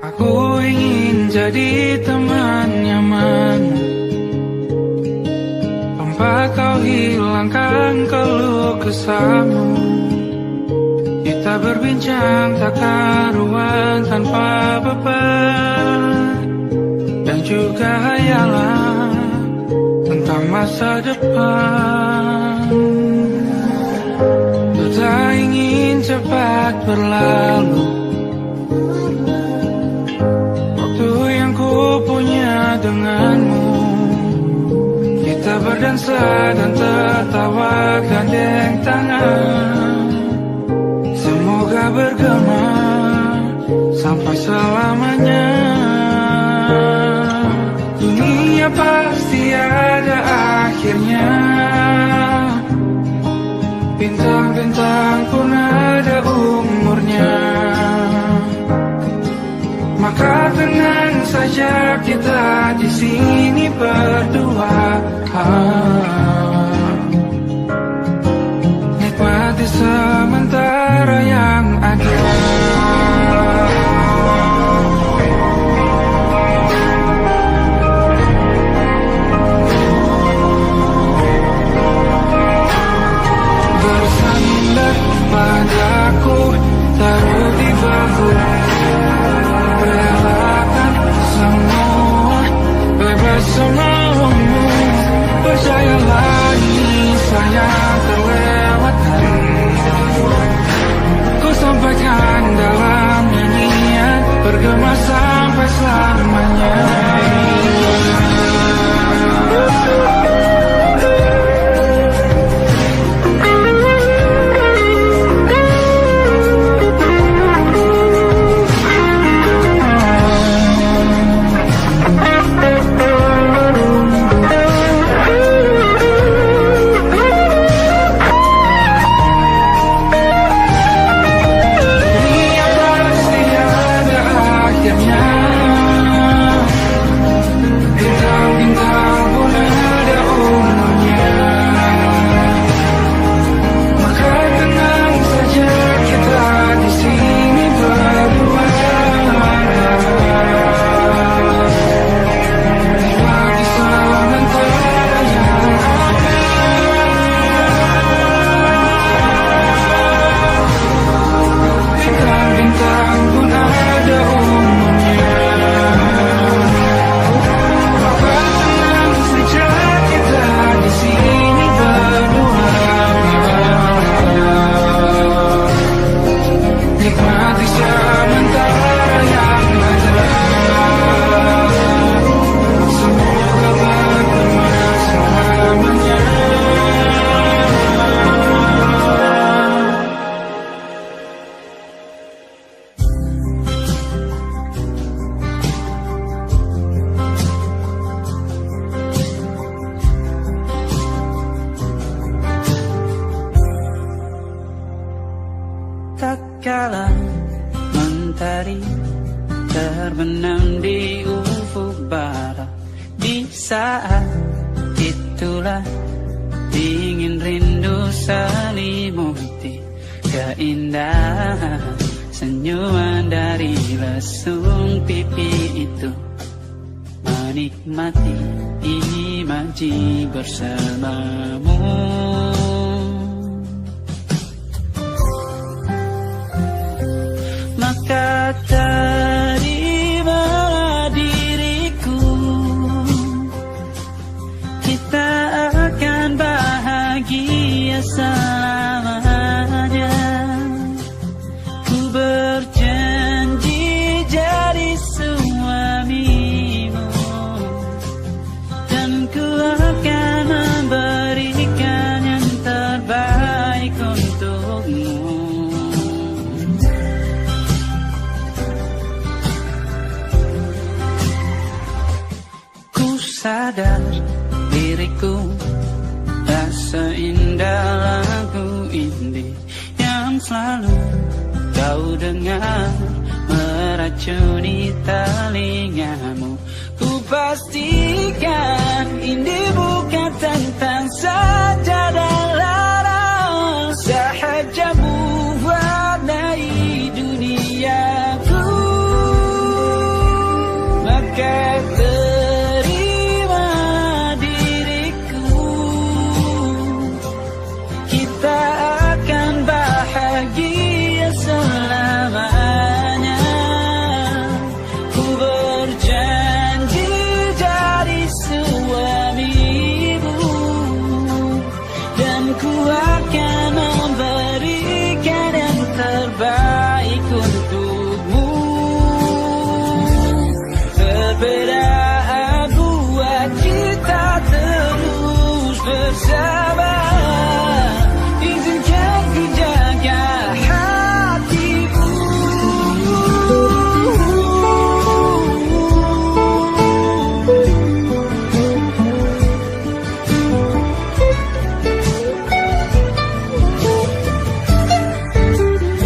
Aku ingin jadi teman nyaman, tempat kau hilangkan keluh kesahmu. Kita berbincang tak karuan tanpa beban, dan juga hayalan tentang masa depan. Ku tak ingin cepat berlalu waktu yang ku punya denganmu. Kita berdansa dan tertawa gandeng tangan, semoga bergema sampai selamanya. Dunia pasti ada akhirnya, bintang-bintang pun ada umurnya. Maka tenang saja kita di sini berdua, nikmati sementara yang ada. Bersandar padaku, taruh di bahu, relakan semua, bebas semaumu. Percayalah ini sayang terlewatkan, ku sampaikan dalam nyanyian, bergema sampai selamanya. Tak kala mentari terbenam di ufuk barat, di saat itulah dingin rindu selimuti keindahan senyuman dari lesung pipi itu. Menikmati imaji bersamamu, maka terimalah diriku, kita akan bahagia selamanya. Ku berjanji jadi suamimu, dan ku akan memberikan yang terbaik untukmu. Sadar diriku tak seindah lagu ini yang selalu kau dengar meracuni telingamu. Ku pastikan ini bukan tentang sajadah larang, sahajamu warnai duniaku. untukmu. Berbeda buat kita terus bersama. Izinkan ku jaga hatimu.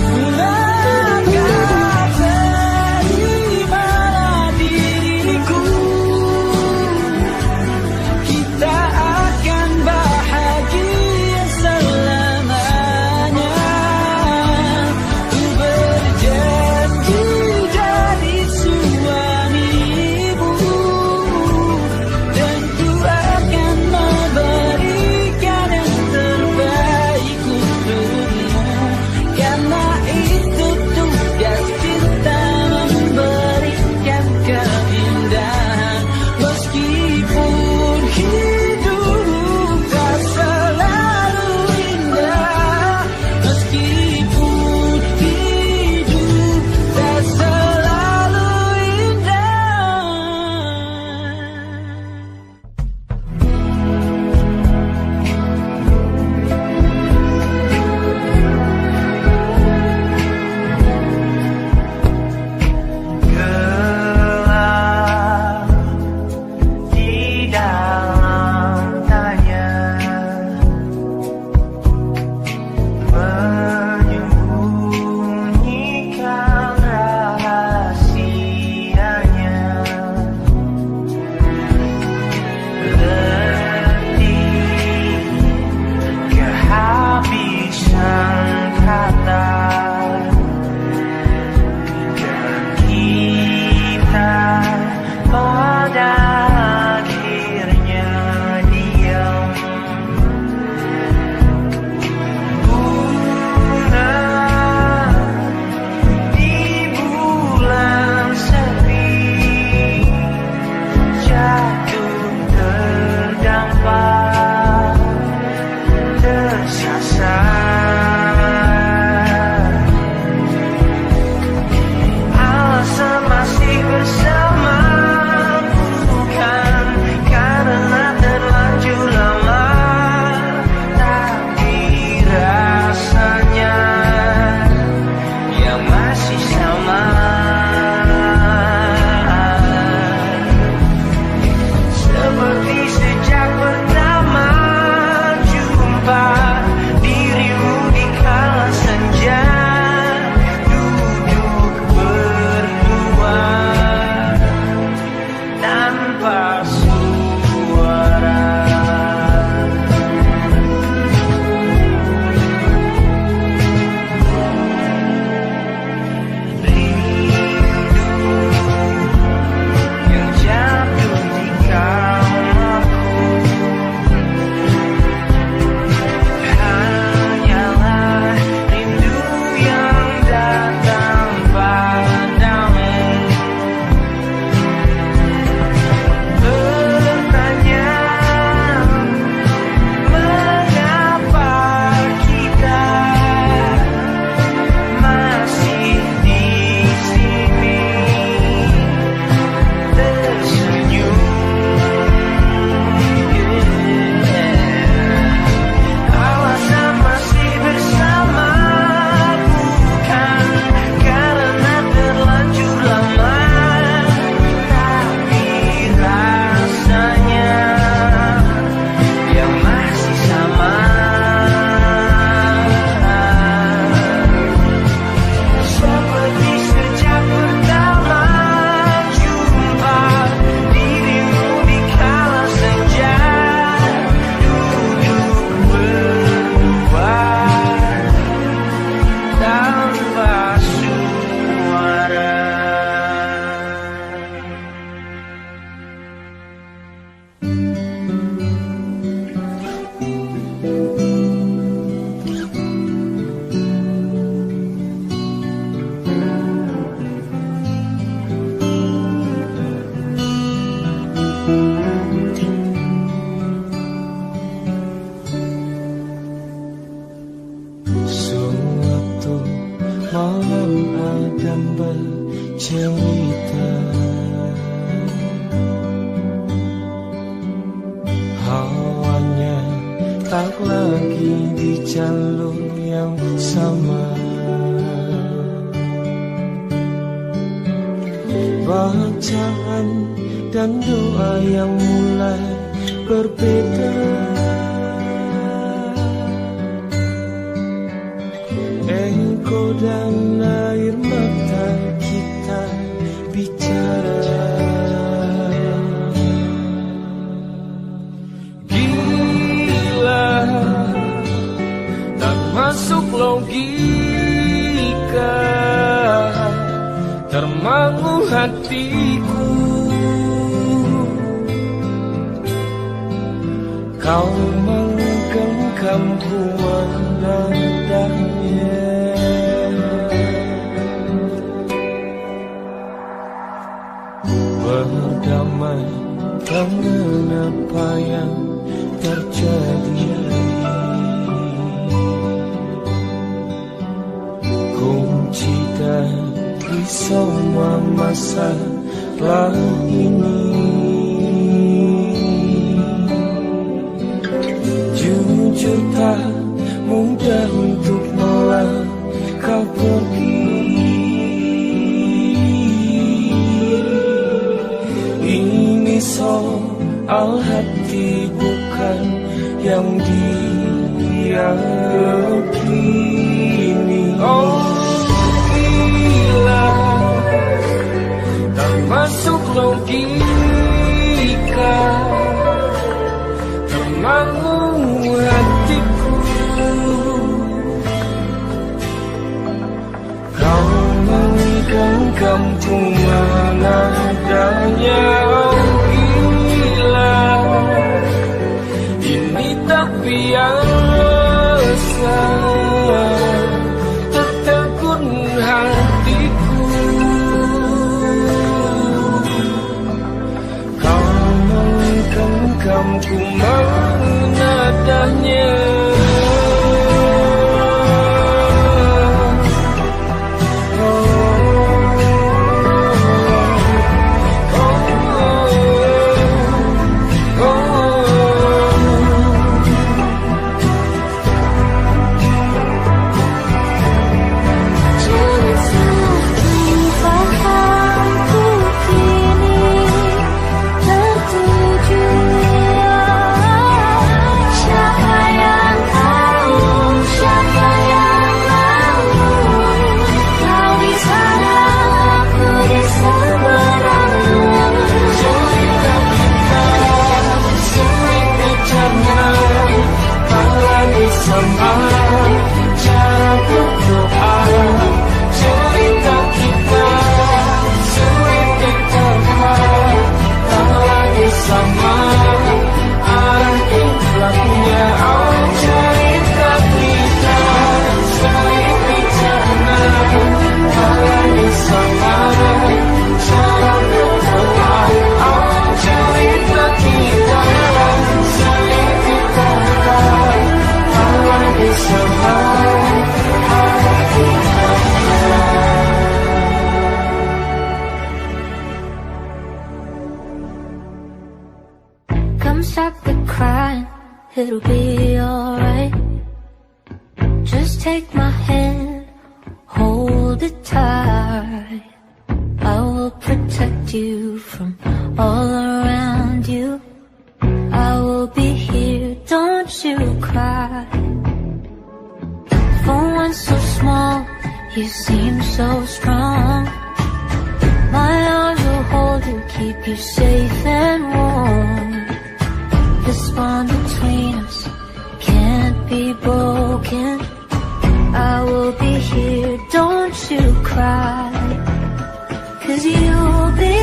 Bulankan berdoa dan bercerita. Hawanya tak lagi di jalur yang sama. Bacaan dan doa yang mulai berbeda. Engkau dan air mata kita bicara. Gila, tak masuk logika, termangu hatiku. Kau menggenggamku menandanya. Berdamai dengan apa yang terjadi. Kunci dari semua masalah ini. Jujur tak mudah untuk melangkah pergi. Ini soal hati bukan yang diyakini. Oh gila, tak masuk logika, termangu hatiku. Kau menggenggamku menadanya. Oh gila, ini tak biasa, tertegun hatiku. Kau menggenggamku menadanya. Come stop the crying, it'll be alright. Just take my hand, hold it tight. I will protect you from all around you. I will be here, don't you cry. For one so small, you seem so strong. My arms will hold you, keep you safe and warm. This bond between us can't be broken. I will be here, don't you cry. 'Cause you'll be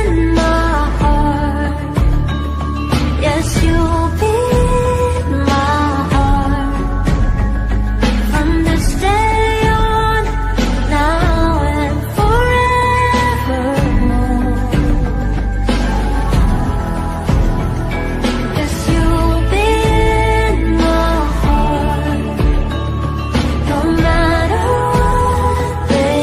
in my heart. Yes, you'll be in my heart. From this day on, now and forevermore. Yes, you'll be in my heart. No matter what they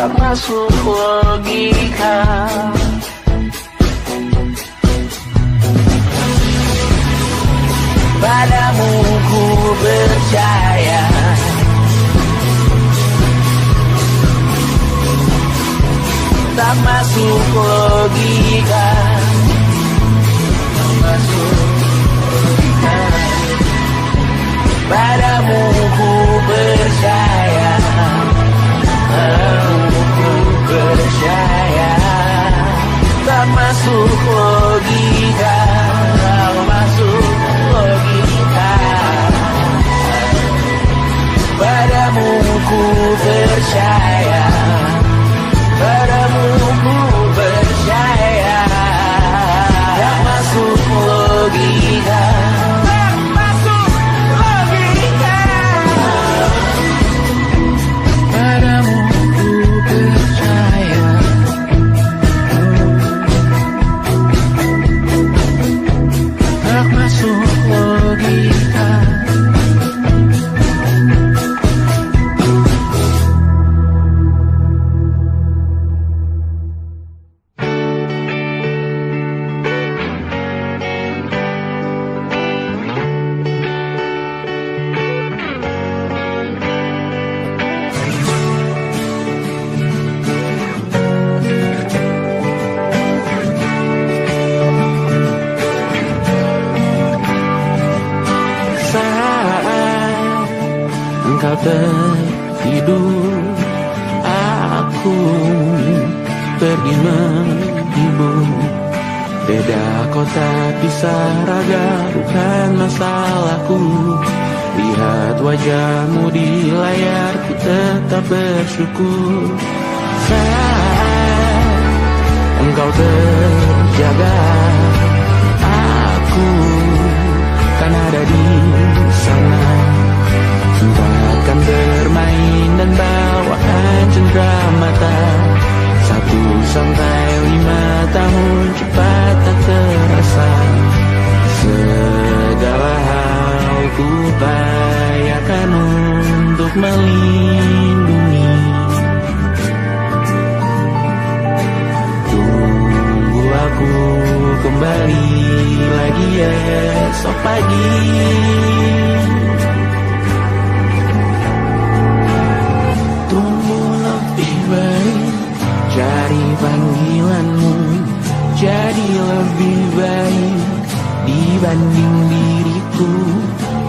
tak masuk logika. Padamu ku percaya, tak masuk logika, tak masuk logika. Padamu ku percaya, padamu ku percaya, tak masuk logika, tak masuk logika. Padamu ku percaya, padamu ku percaya, tak masuk logika, tak masuk logika. Padamu ku percaya, tak masuk logika. Engkau tertidur, aku pergi menghibur. Beda kota pisah raga bukan masalahku. Lihat wajahmu di layar, ku tetap bersyukur. Saat engkau terjaga, aku kan ada di sana. Akan bermain dan bawaan cendera mata. 1-5 tahun cepat tak terasa. Segala hal ku upayakan untuk melindungi. Tunggu aku kembali lagi esok pagi. Cari panggilanmu jadi lebih baik dibanding diriku.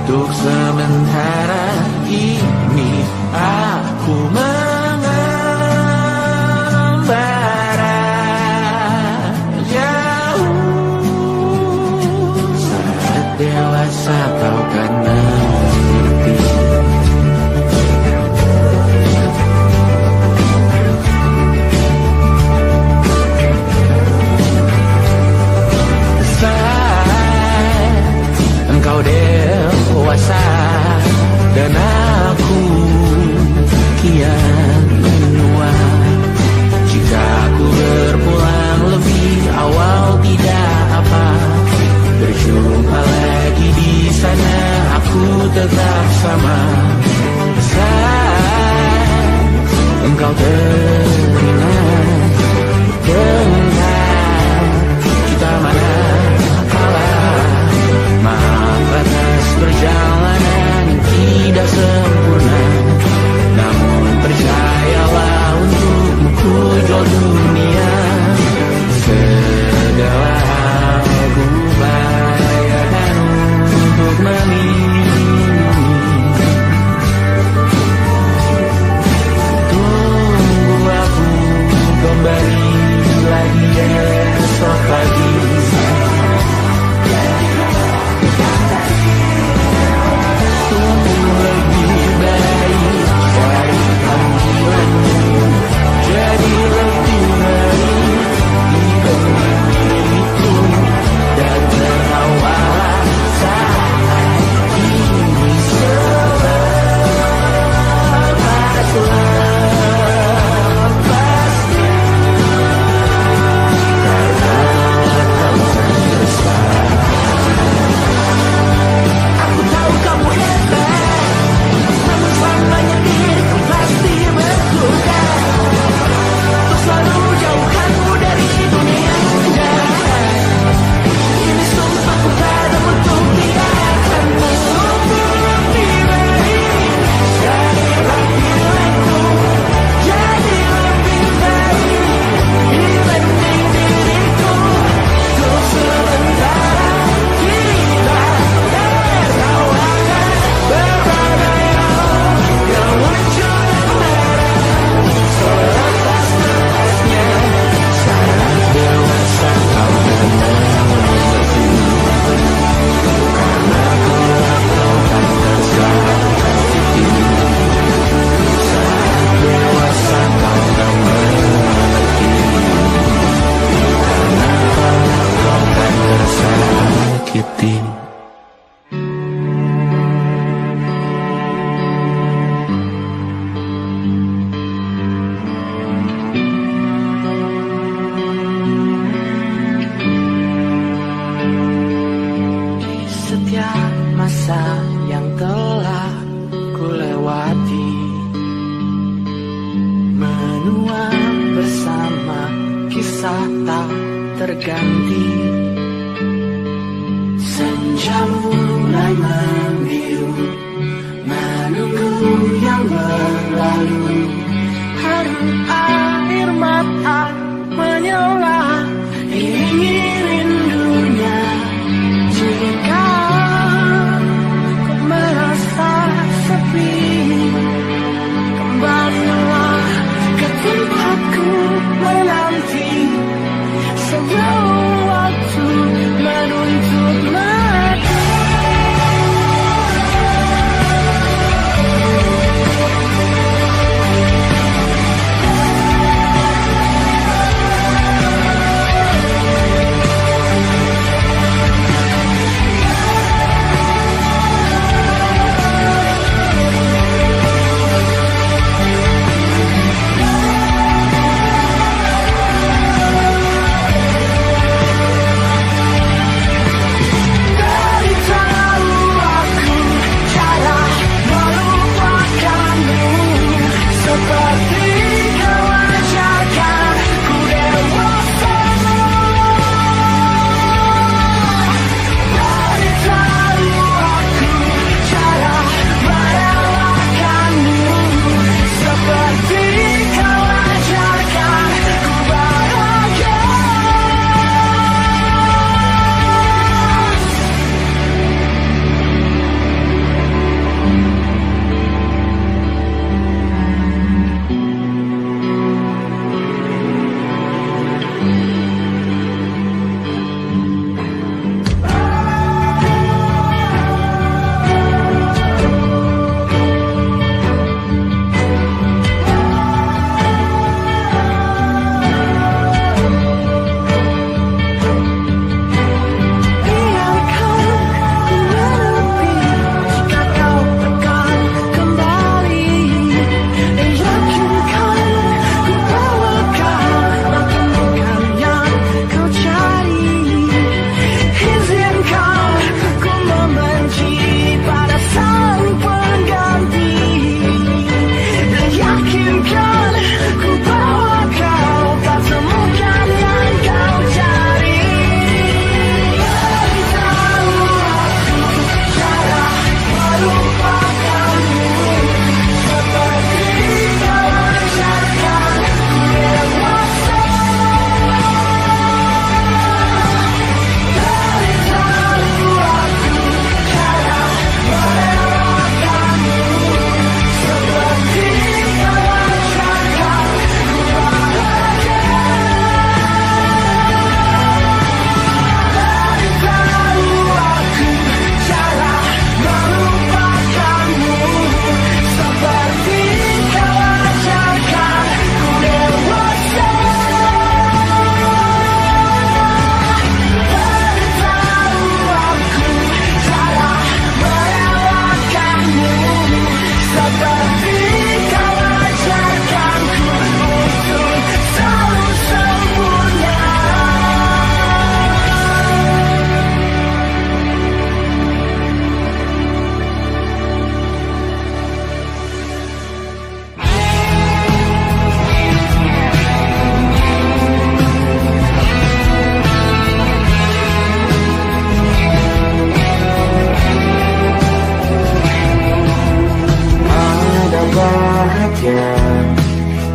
Untuk sementara ini aku mengembara jauh. Saat dewasa kau kan mengerti. Engkau dewasa dan aku kian menua. Jika aku berpulang lebih awal tidak apa. Berjumpa lagi di sana, aku tetap sama. Saat engkau teringat tentang kita mana kalah. Maaf atas perjalanan yang tidak sempurna, namun percayalah untukmu ku jual dunia. Segala hal ku upayakan untuk melindungi. terganti. Senja mulai membiru, menunggu yang berlalu. Haru air mata menyala, iringi rindunya. Jika ku merasa sepi, kembalilah ke tempatku menanti. Sebelum waktu menuntut mati.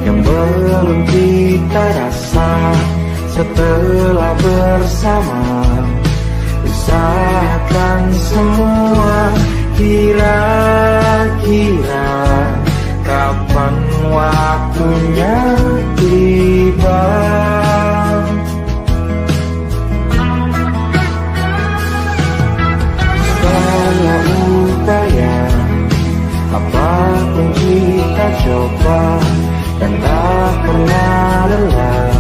Yang belum kita rasa setelah bersama. Usahakan semua, kira-kira kapan waktunya tiba. Setelah upaya apapun kita coba dan tak pernah lelah,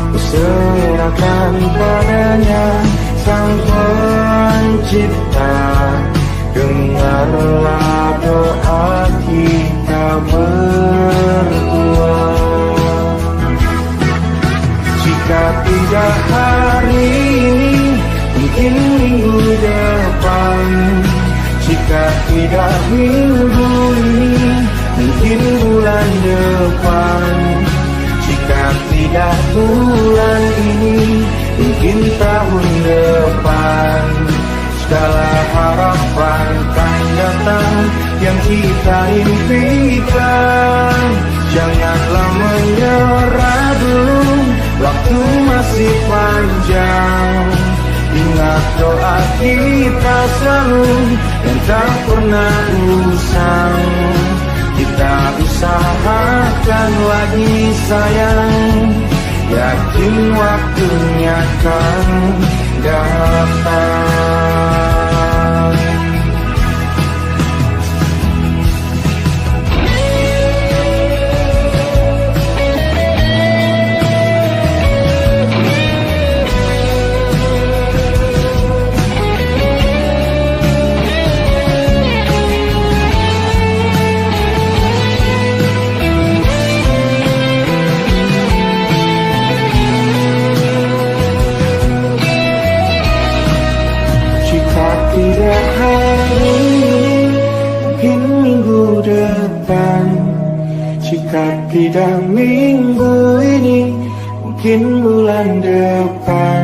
ku serahkan padanya Sang Pencipta. Dengarlah doa kita berdua. Jika tidak hari ini, mungkin minggu depan. Jika tidak minggu ini, mungkin bulan depan. Jika tidak bulan ini, mungkin tahun depan segala harapan kan datang yang kita impikan. Janganlah menyerah dulu, waktu masih panjang. Ingat doa kita selalu yang tak pernah usang. Kita usahakan lagi sayang, yakin waktunya akan datang. Tidak hari ini, mungkin minggu depan. Jika tidak minggu ini, mungkin bulan depan.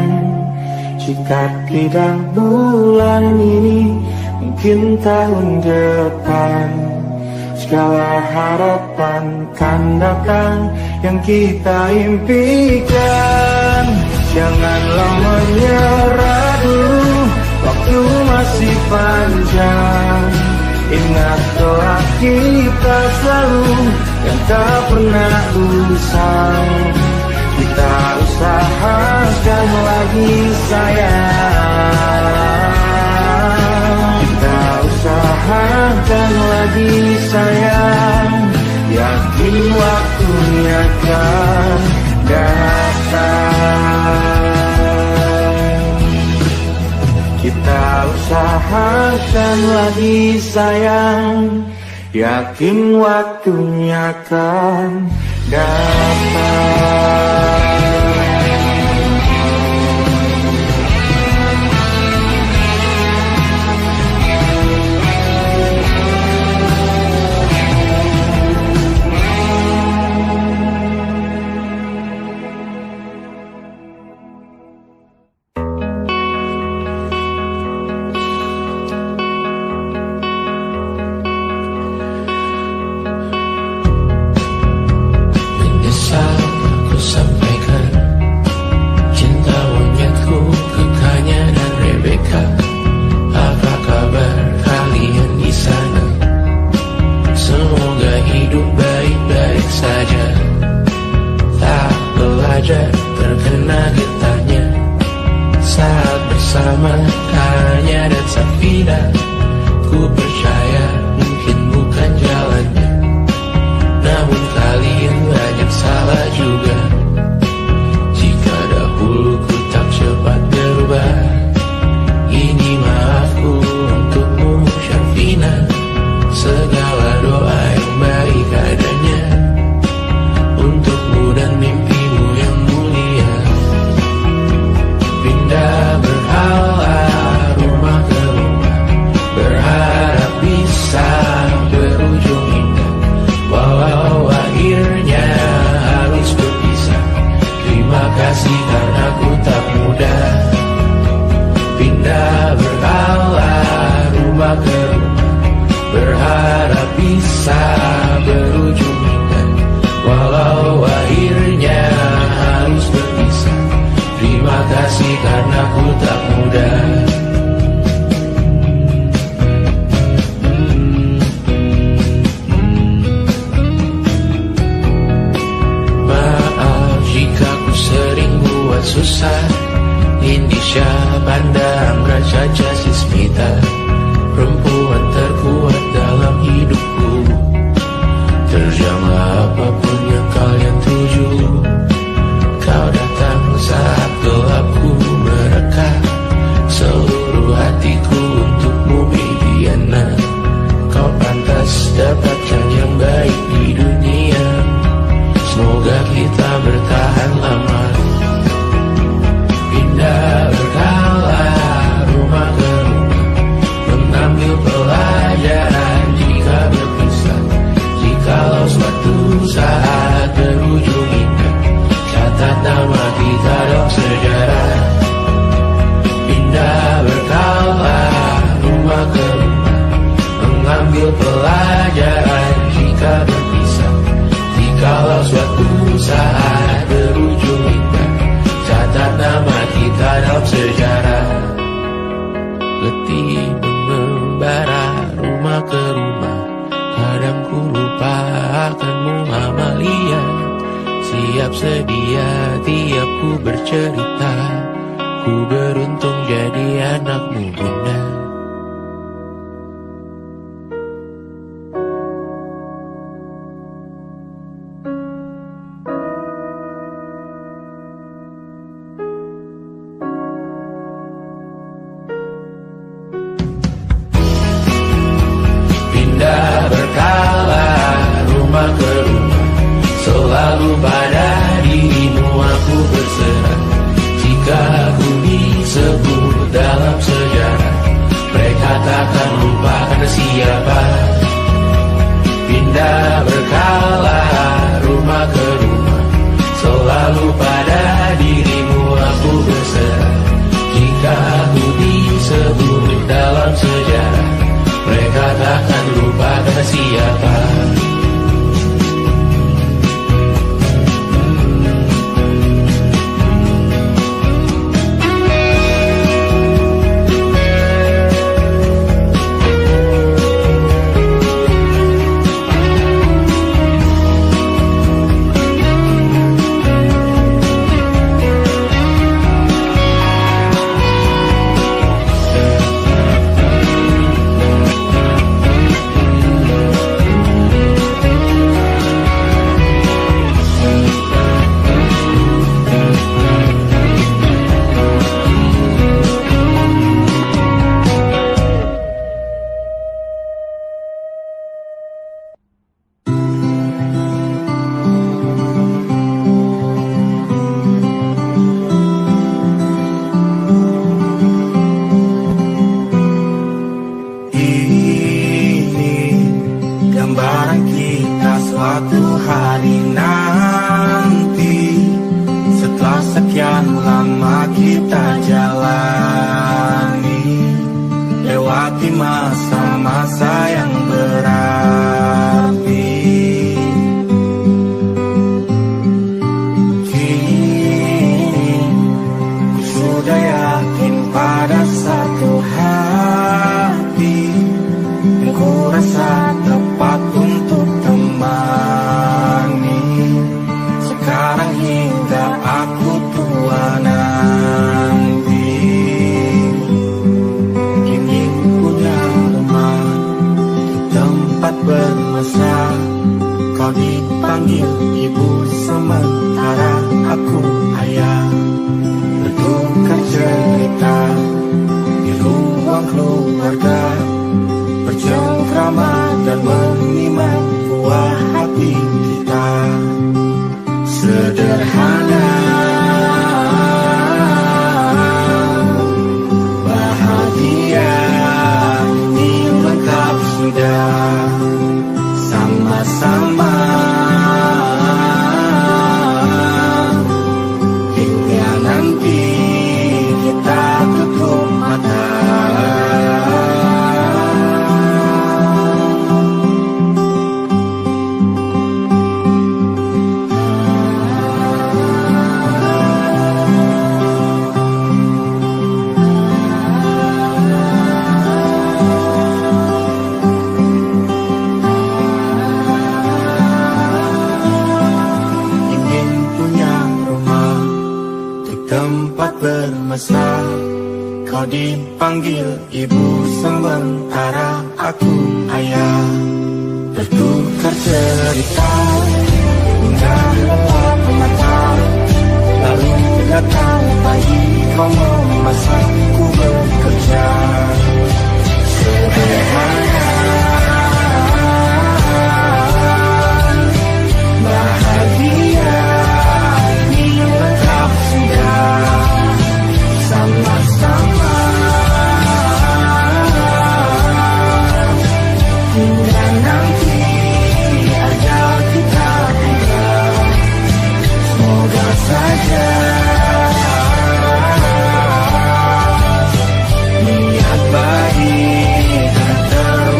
Jika tidak bulan ini, mungkin tahun depan. Segala harapan kan datang yang kita impikan. Janganlah menyerah dulu, waktu masih panjang. Ingat doa kita selalu yang tak pernah usang. Kita usahakan lagi sayang. Kita usahakan lagi sayang, yakin waktunya akan datang. Kita usahakan lagi sayang, yakin waktunya akan datang. Terkena getahnya saat bersama Tanya dan Safina. Ku percaya mungkin bukan jalannya, namun kalian banyak salah juga. Jika dahulu ku tak cepat berubah, ini maafku untukmu Syafina. Segala doa yang baik adanya untukmu dan mimpimu yang mulia. Pindah berhala rumah ke rumah, berharap bisa berujung indah. Walau akhirnya harus berpisah, terima kasih karena ku tak mudah. Pindah berhala rumah ke rumah, berharap bisa berujung indah. Walau akhirnya harus berpisah, terima kasih karena ku tak mudah. Maaf jika ku sering buat susah. Indonesia pandang Raja Jasmita, perempuan terkuat dalam hidupku. Terjanglah apapun yang sejarah. Letih mengembara rumah ke rumah, kadang ku lupa akanmu Amalia. Siap sedia tiap ku bercerita, ku beruntung jadi anakmu bunda. Pindah berkala rumah ke rumah, selalu pada dirimu aku berserah. Jika aku disebut dalam sejarah, mereka takkan lupakan siapa. Pindah berkala rumah ke rumah, selalu pada dirimu aku berserah. Jika aku disebut dalam sejarah, mereka takkan lupakan siapa. Gambaran kita suatu hari nanti, setelah sekian lama kita jalani, lewati masa-masa yang berarti. Kini ku sudah yakin pada satu hati yang ku rasa tepat untuk temani. Sekarang hingga aku tua nanti, ingin punya rumah di tempat bermesra. Kau dipanggil ibu sementara aku ayah, bertukar cerita di ruang keluarga, bercengkrama dan menimang buah hati kita. Sederhana, bahagia, ini lengkap sudah. Sama-sama hingga nanti kita tutup mata. Tempat bermesra, kau dipanggil ibu sementara aku ayah, bertukar cerita hingga lewat mata. Lalu datang pagi kau memasakku bekerja. Sederhana, bahagia, ini lengkap sudah. Sama-sama hingga nanti ajal kita tiba. Semoga saja niat baik dan terus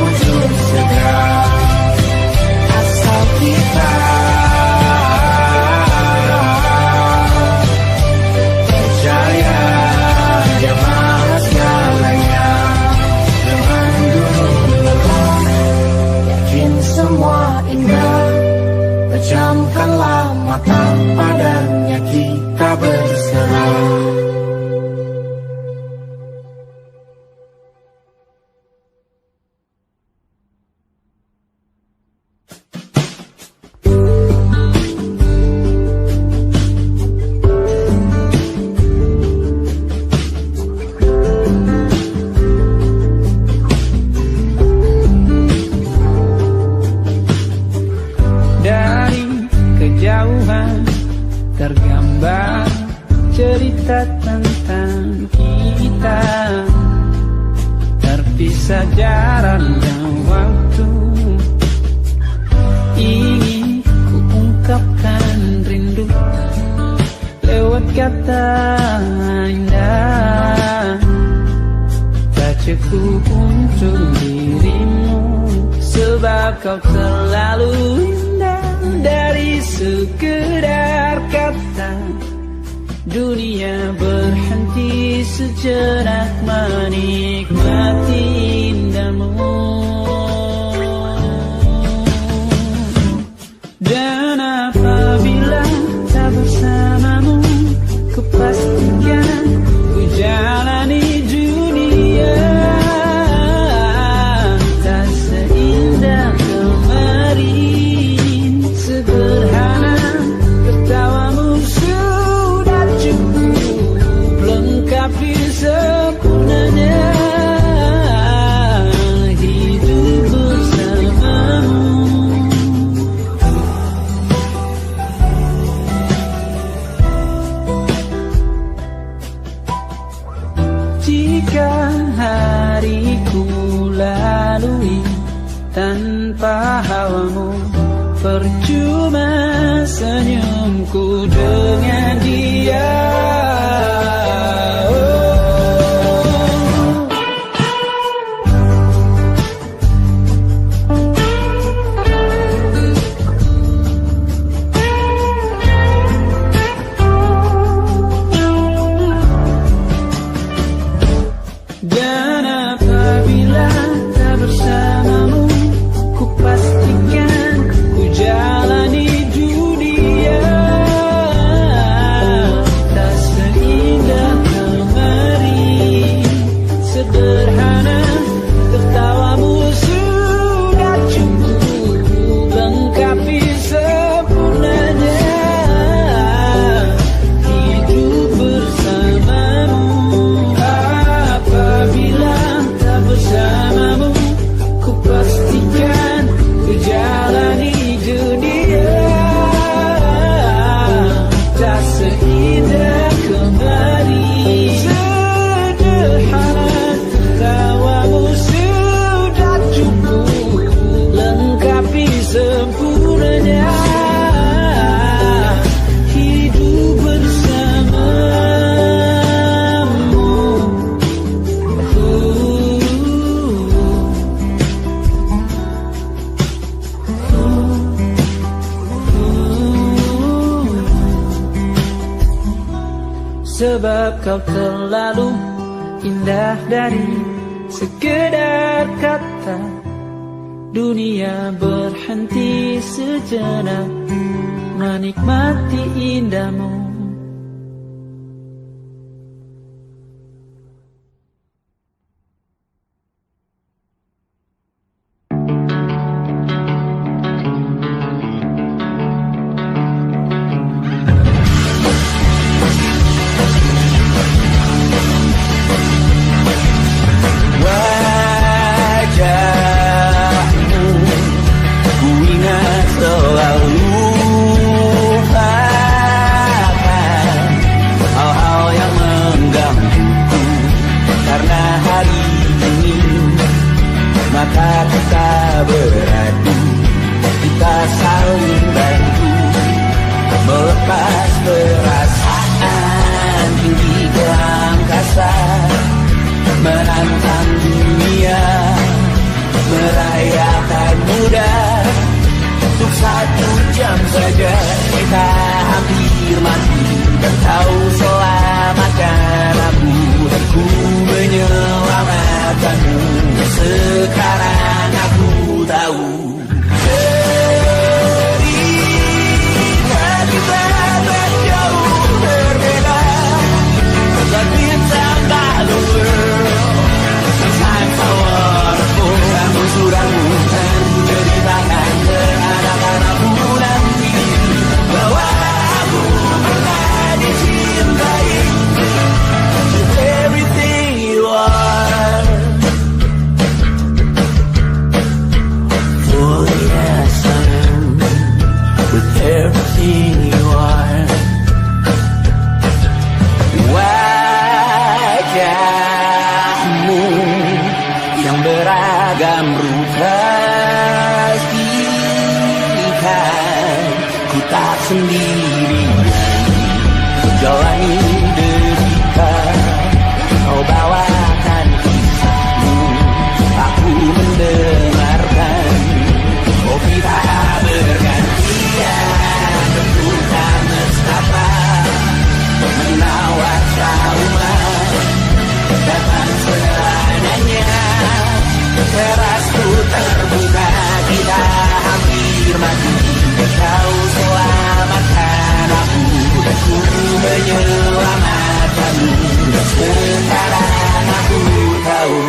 Pejamkanlah mata, padanya kita berserah. Tergambar cerita tentang kita, terpisah jarak dan waktu. Ingin ku ungkapkan rindu lewat kata indah, tak cukup untuk dirimu, sebab kau terlalu indah. Dari sekedar kata, dunia berhenti sejenak menikmati indahmu. Dan apabila tak bersamamu, ku pastikan ku jalani dunia tak seindah kemarin. Sederhana, tertawamu sudah cukup lengkapi sempurnanya hidup bersamamu. Jika hariku lalui tanpa hawamu, percuma senyumku dengan dia. Dan apabila tak bersamamu, ku pastikan ku jalani dunia tak seindah kemarin. Sederhana, tertawamu sudah cukup lengkapi sempurnanya hidup bersamamu. Apabila tak bersamamu, ku pastikan ku jalani dunia tak seindah kemarin. Sederhana, tertawamu sudah cukup lengkapi sempurnanya hidup bersamamu. Sebab kau terlalu indah dari sekedar kata, dunia berhenti sejenak menikmati indahmu. Menantang dunia, merayakan muda. Untuk 1 jam saja kita hampir mati, dan kau selamatkan aku, dan ku menyelamatkanmu. Sekarang aku tahu cerita everything you are. Wajahmu yang beragam rupa pastikan ku tak sendirian jalani derita. Kau bawakan kisahmu, aku mendengarkan. Kopi tak bergantian, bentukan nestapa menawar trauma datang selamanya. Terasku terbuka, kita hampir mati. Kau selamatkan aku dan ku menyelamatkanmu. Sekarang aku tahu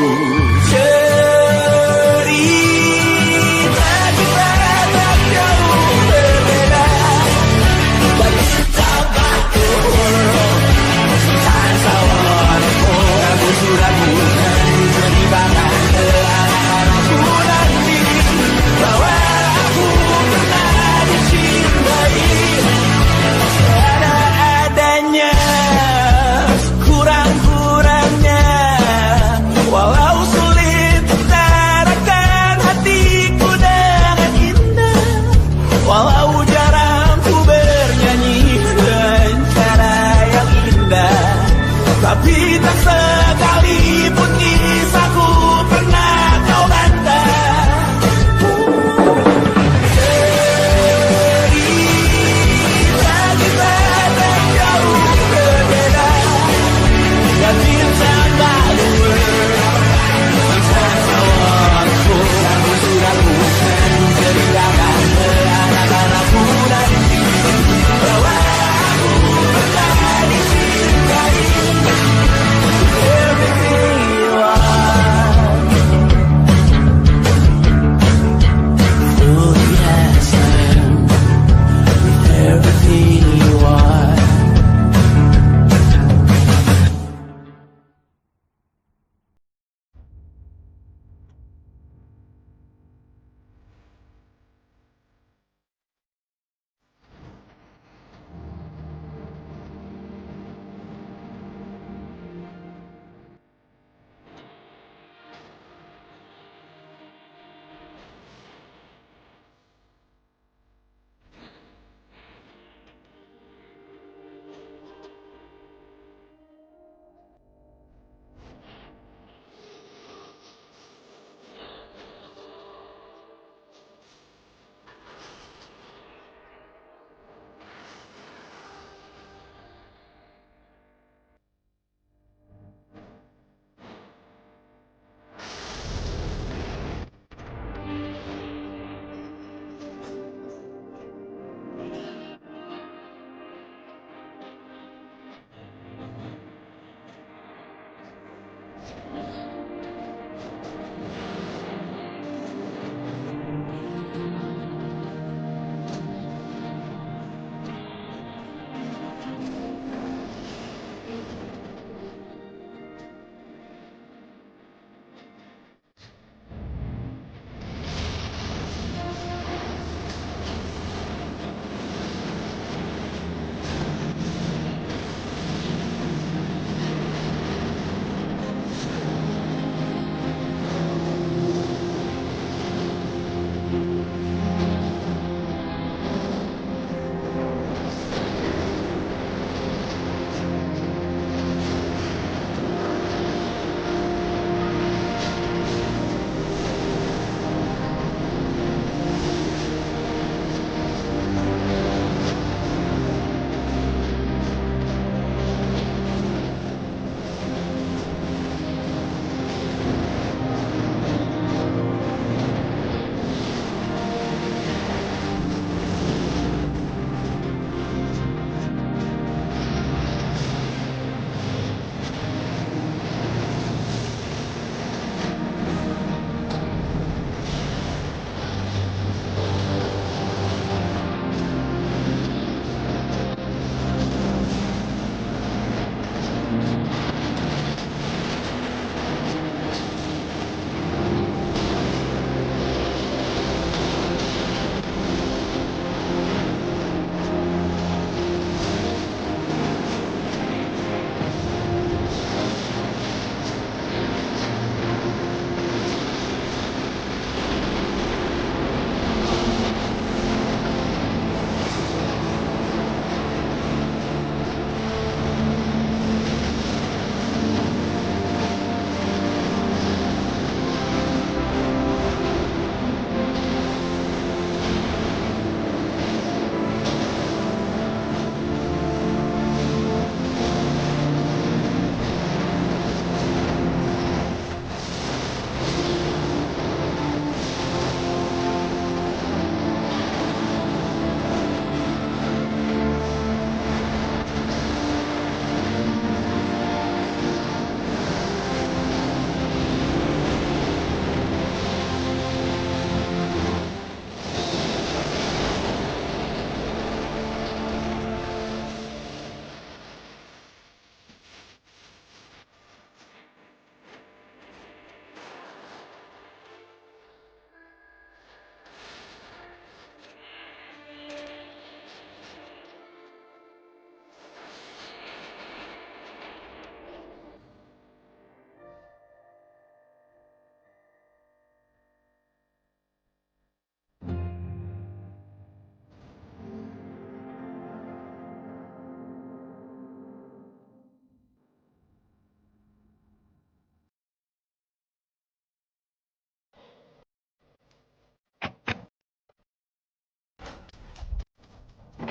cerita kita tak jauh berbeda dari setabaku. Cinta sawarku, kamu sudah bukan menjadikan ke anak-anakku nanti bahwa aku pernah dicintai ada-adanya, kurang-kurangnya. Walau sulit utarakan hatiku dengan indah, walau jarang ku bernyanyi dengan cara yang indah, tapi tak sekalipun kisahku pernah kau bantah. Cerita kita tak jauh berbeda dan cinta lalu. Cinta sawarku, kamu sudah bukan ceritakan ke anak-anakku nanti bahwa aku pernah dicintai.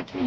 Ku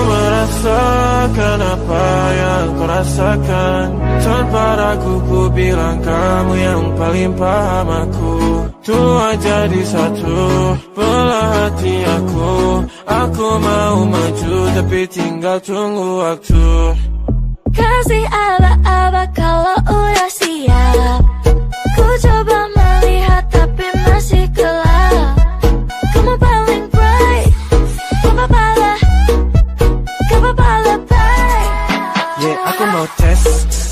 merasakan apa yang kau rasakan. Tanpa ragu ku bilang kamu yang paling paham aku. Tua jadi satu belah hati aku. Aku mau maju tapi tinggal tunggu waktu. Kasih aba-aba kalau udah siap. Ku coba melihat tapi masih gelap. Kamu paling bright. Gapapa lebay. Yeah, aku mau tes.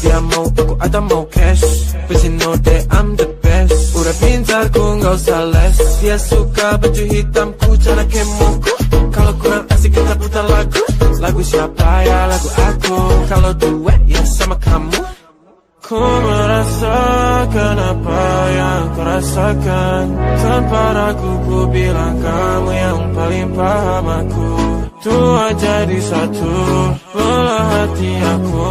Dia mau aku atau mau cash. But you know that I'm the best. Udah pintar ku gak usah les. Dia suka baju hitamku cara kemoku. Kalau kurang asik kita putar Lagu siapa ya? Lagu aku. Kalau duet ya sama kamu. Ku merasakan apa yang kau rasakan. Tanpa ragu ku bilang kamu yang paling paham aku. Tua jadi satu, belah hati aku.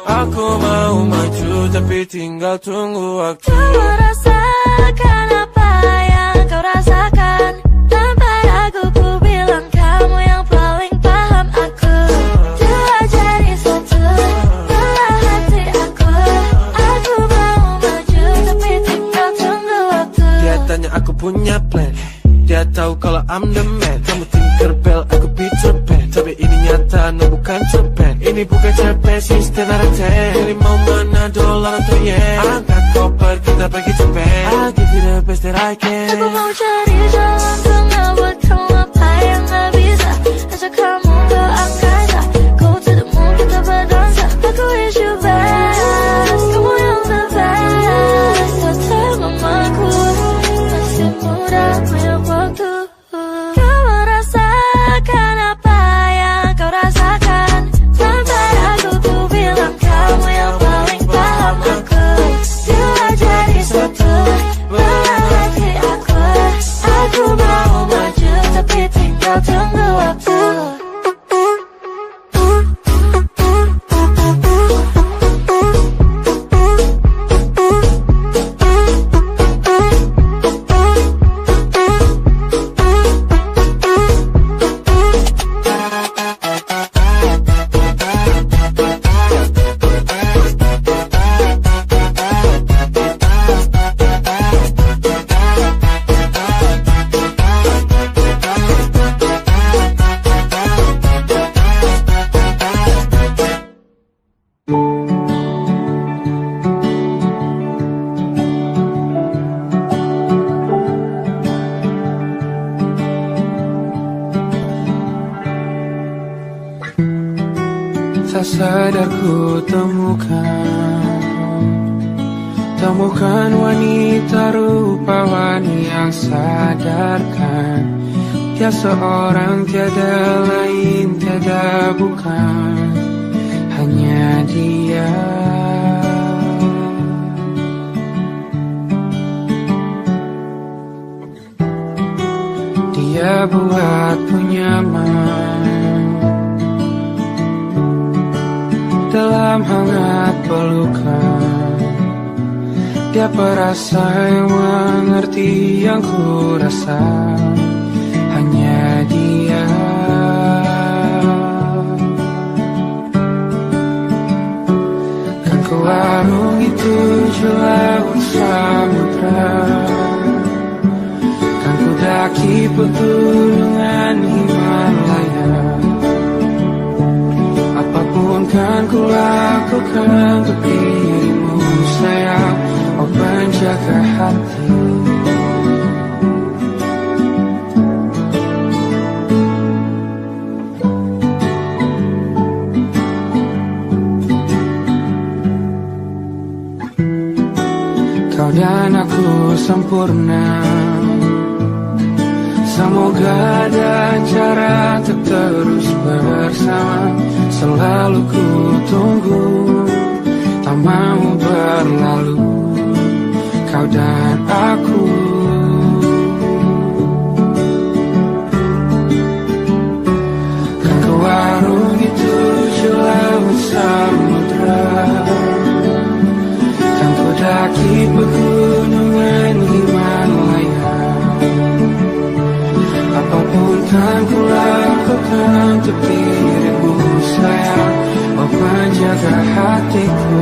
Aku mau maju tapi tinggal tunggu waktu. Kau merasakan apa yang kau rasakan. Tanpa ragu ku bilang kamu yang paling paham aku. Tua jadi satu, belah hati aku. Aku mau maju tapi tinggal tunggu waktu. Dia tanya aku punya plan. Dia tahu kalau I'm the man. Kamu Tinkerbell, aku Peter Pan. Tapi ini nyata, no bukan cerpen. Ini bukan cerpen, sistem arate. Pilih mau mana, dolar atau yen. Angkat koper, kita pergi Japan. I'll give you the best that I can. Aku mau cari jalan tengah buat kamu apa yang gak bisa. Ajak kamu ke angkasa, go to the moon, kita berdansa. Aku wish you best, kamu yang the best. Hotel mamaku, masih muda, banyak waktu. Kau merasakan apa yang kau rasakan. Tanpa ragu ku bilang kamu yang paling paham aku. Dua jadi satu, belah hati aku. Aku mau maju tapi tinggal tunggu waktu. Tak sadar ku temukan wanita rupawan yang sadarkan. Dia seorang tiada lain, tiada bukan, hanya dia. Dia buatku nyaman dalam hangat pelukan. Dia perasa yang mengerti yang ku rasa, hanya dia. Kan ku arungi 7 laut samudra, kan ku daki pegunungan Himalaya. Apapun kan ku lakukan untuk dirimu sayang, oh penjaga hati. Kau dan aku sempurna, semoga ada cara untuk terus bersama. Selalu ku tunggu, tak mau berlalu, kau dan aku. Kan ku arungi 7 laut samudra, kan ku daki pegunungan Himalaya. Apapun kan ku lakukan untuk dirimu sayang, oh penjaga hatiku.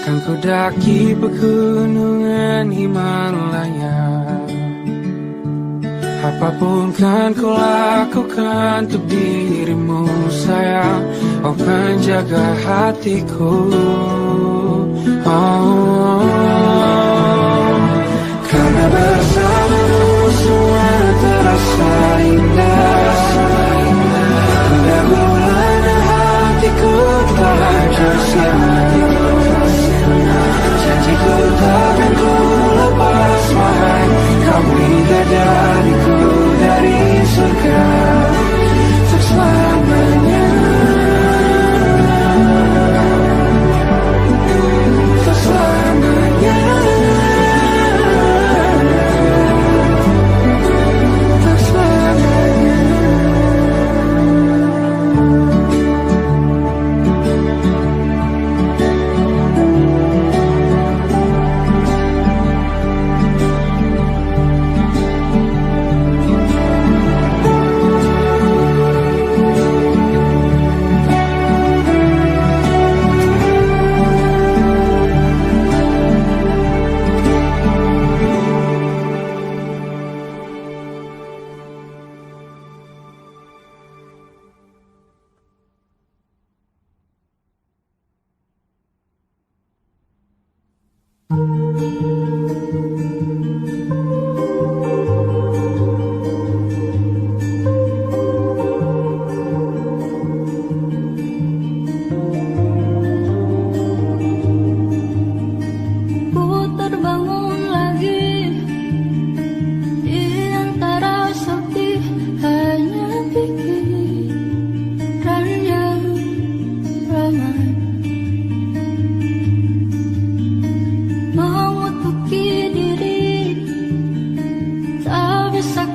Kan ku daki pegunungan Himalaya. Apapun kan ku lakukan untuk dirimu sayang. Oh kan jaga hatiku. Oh, karena bersamamu semua terasa indah. Dahulunya hatiku tak hancur sia-sia. Janjiku takkan ku lepas wahai kau bidadariku dari surga untuk selamanya. Untuk selamanya. Untuk selamanya. Mengutuki diri, tak bisa